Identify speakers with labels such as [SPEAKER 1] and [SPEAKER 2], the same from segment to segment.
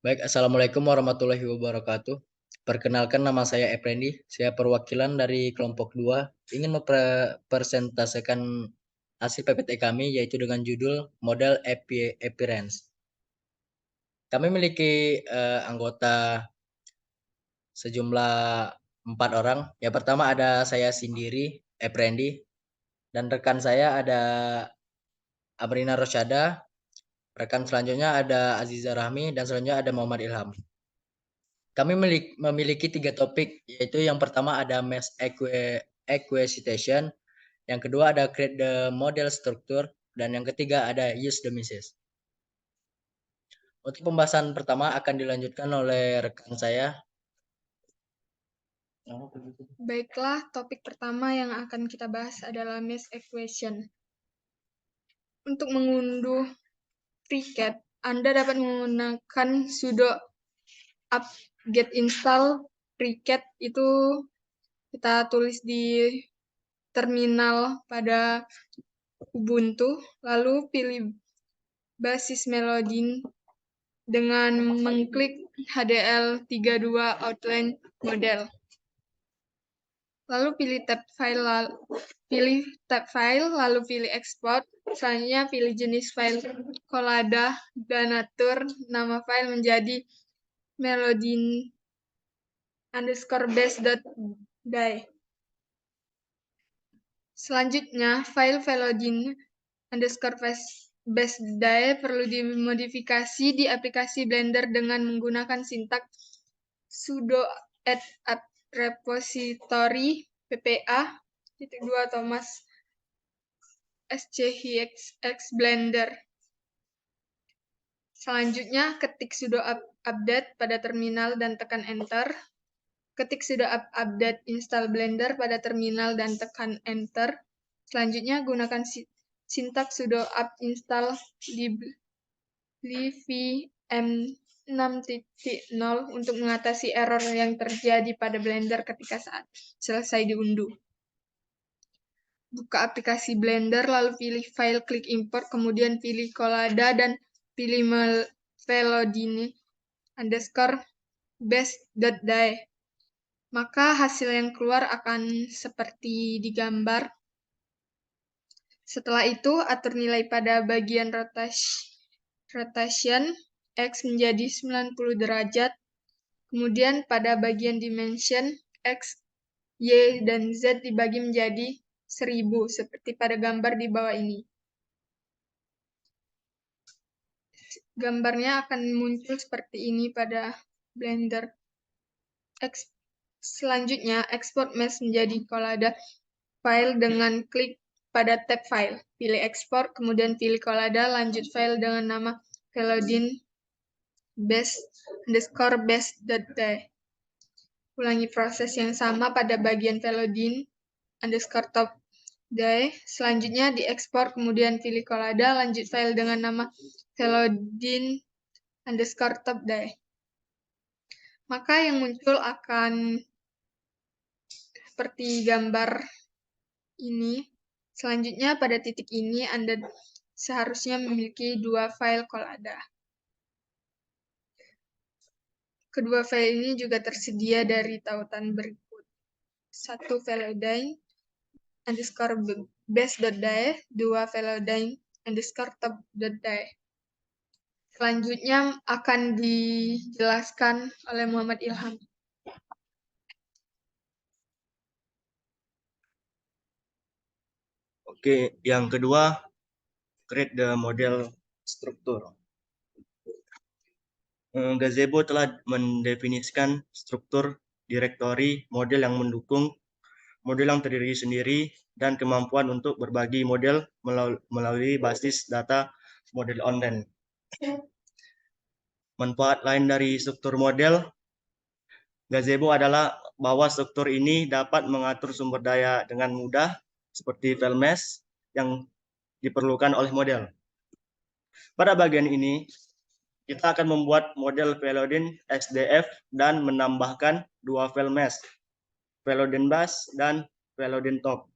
[SPEAKER 1] Baik, Assalamualaikum warahmatullahi wabarakatuh. Perkenalkan, nama saya Eprendi. Saya perwakilan dari kelompok 2 ingin mempresentasikan hasil PPT kami, yaitu dengan judul Model Appearance. Kami memiliki anggota sejumlah 4 orang. Yang pertama ada saya sendiri, Eprendi, dan rekan saya ada Amrina Rosyada, rekan selanjutnya ada Aziza Rahmi, dan selanjutnya ada Muhammad Ilham. Kami memiliki 3 topik, yaitu yang pertama ada mass acquisition, yang kedua ada create the model structure, dan yang ketiga ada use the message. Untuk pembahasan pertama akan dilanjutkan oleh rekan saya.
[SPEAKER 2] Baiklah, topik pertama yang akan kita bahas adalah mass acquisition. Untuk mengunduh FreeCAD, Anda dapat menggunakan sudo apt-get install FreeCAD. Itu kita tulis di terminal pada Ubuntu, lalu pilih basis Melodin dengan mengklik HDL32 Outline Model. Lalu pilih tab file, lalu pilih export. Selanjutnya pilih jenis file Collada dan atur nama file menjadi melodin_base.dai. Selanjutnya, file melodin_base.dai perlu dimodifikasi di aplikasi Blender dengan menggunakan sintaks sudo add repository ppa -2 Thomas schx Blender. Selanjutnya, ketik sudo update pada terminal dan tekan enter. Ketik sudo update install Blender pada terminal dan tekan enter. Selanjutnya, gunakan sintaks sudo apt install vm 6.0 untuk mengatasi error yang terjadi pada Blender ketika saat selesai diunduh. Buka aplikasi Blender, lalu pilih file, klik import, kemudian pilih Collada dan pilih melodin_base.dai. Maka hasil yang keluar akan seperti di gambar. Setelah itu, atur nilai pada bagian rotation X menjadi 90 derajat. Kemudian pada bagian dimension X, Y, dan Z dibagi menjadi 1000, seperti pada gambar di bawah ini. Gambarnya akan muncul seperti ini pada Blender. Selanjutnya, export mesh menjadi Collada file dengan klik pada tab file. Pilih export, kemudian pilih Collada, lanjut file dengan nama melodin_base.dai. Ulangi proses yang sama pada bagian melodin_top.dai. Selanjutnya diekspor, kemudian pilih Collada, lanjut file dengan nama melodin_top.dai. Maka yang muncul akan seperti gambar ini. Selanjutnya pada titik ini Anda seharusnya memiliki 2 file Collada. Kedua file ini juga tersedia dari tautan berikut. 1 velodine_base.dai, 2 velodine_top.dai. Selanjutnya akan dijelaskan oleh Muhammad Ilham.
[SPEAKER 3] Oke, yang kedua, create the model struktur. Gazebo telah mendefinisikan struktur direktori model yang mendukung model yang terdiri sendiri dan kemampuan untuk berbagi model melalui basis data model online. Manfaat lain dari struktur model Gazebo adalah bahwa struktur ini dapat mengatur sumber daya dengan mudah, seperti file mesh yang diperlukan oleh model. Pada bagian ini, kita akan membuat model Velodin XDF dan menambahkan 2 file mesh, Velodin base dan Velodin top.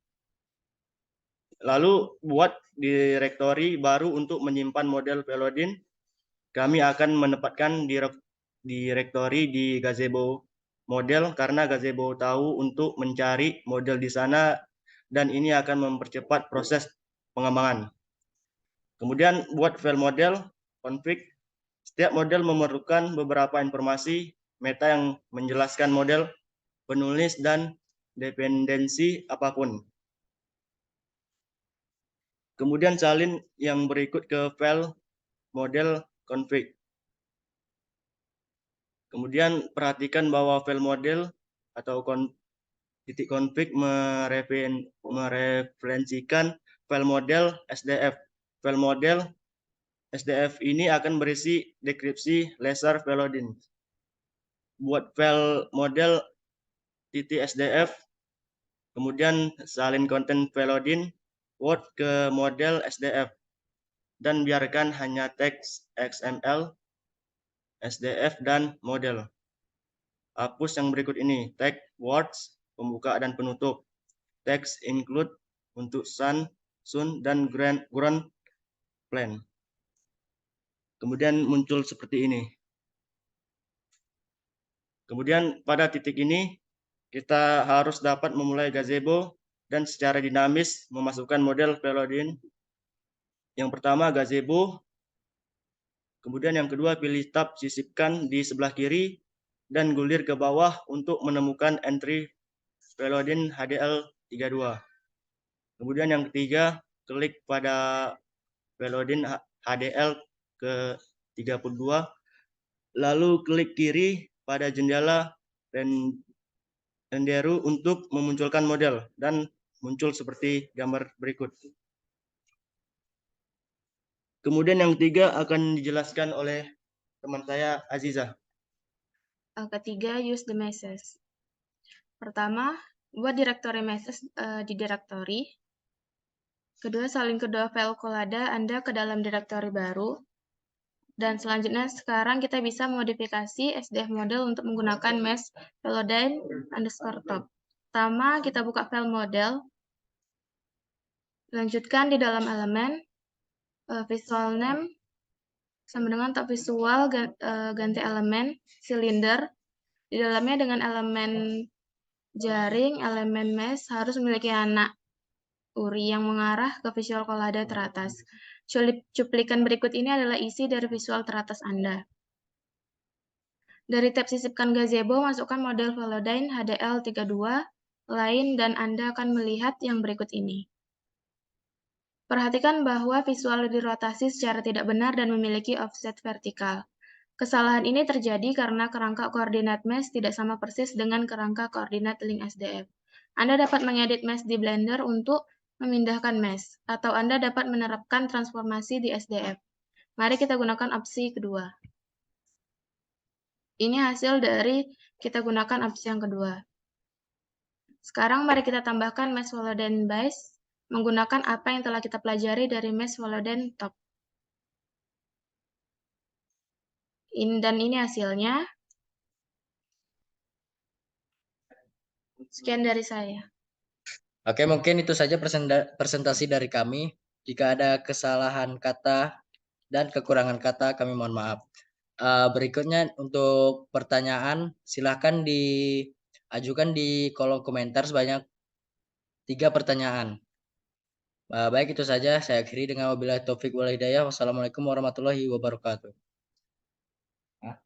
[SPEAKER 3] Lalu buat direktori baru untuk menyimpan model Velodin. Kami akan menempatkan directory di gazebo model karena gazebo tahu untuk mencari model di sana dan ini akan mempercepat proses pengembangan. Kemudian buat file model config. Setiap model memerlukan beberapa informasi meta yang menjelaskan model, penulis, dan dependensi apapun. Kemudian salin yang berikut ke file model config. Kemudian perhatikan bahwa file model atau titik config mereferensikan file model SDF. File model SDF ini akan berisi deskripsi laser velodin. Buat file model .sdf, kemudian salin konten velodin, word ke model SDF, dan biarkan hanya teks XML, SDF, dan model. Hapus yang berikut ini, tag words, pembuka dan penutup, text include untuk sun, dan ground plane. Kemudian muncul seperti ini. Kemudian pada titik ini, kita harus dapat memulai gazebo dan secara dinamis memasukkan model velodin. Yang pertama gazebo, kemudian yang kedua pilih tab sisipkan di sebelah kiri dan gulir ke bawah untuk menemukan entry velodin HDL32. Kemudian yang ketiga, klik pada velodin HDL ke 32, lalu klik kiri pada jendela renderu untuk memunculkan model dan muncul seperti gambar berikut. Kemudian yang ketiga akan dijelaskan oleh teman saya Aziza.
[SPEAKER 4] Ketiga, use the message. Pertama, buat directory message di directory. Kedua, salin kedua file collada Anda ke dalam directory baru. Dan selanjutnya sekarang kita bisa modifikasi SDF model untuk menggunakan mesh velodin _top. Pertama, kita buka file model. Lanjutkan di dalam elemen visual name sama dengan tab visual, ganti elemen silinder. Di dalamnya dengan elemen jaring, elemen mesh harus memiliki anak URI yang mengarah ke visual collada teratas. Cuplikan berikut ini adalah isi dari visual teratas Anda. Dari tab sisipkan gazebo, masukkan model velodin HDL32 lain dan Anda akan melihat yang berikut ini. Perhatikan bahwa visual dirotasi secara tidak benar dan memiliki offset vertikal. Kesalahan ini terjadi karena kerangka koordinat mesh tidak sama persis dengan kerangka koordinat link SDF. Anda dapat mengedit mesh di Blender untuk memindahkan mesh, atau Anda dapat menerapkan transformasi di SDF. Mari kita gunakan opsi kedua. Ini hasil dari kita gunakan opsi yang kedua. Sekarang mari kita tambahkan mesh velodin base menggunakan apa yang telah kita pelajari dari mesh velodin top. Dan ini hasilnya. Sekian dari saya.
[SPEAKER 1] Oke, mungkin itu saja presentasi dari kami. Jika ada kesalahan kata dan kekurangan kata, kami mohon maaf. Berikutnya untuk pertanyaan, silahkan diajukan di kolom komentar sebanyak 3 pertanyaan. Baik, itu saja. Saya akhiri dengan wabillahi taufik wal hidayah. Wassalamualaikum warahmatullahi wabarakatuh.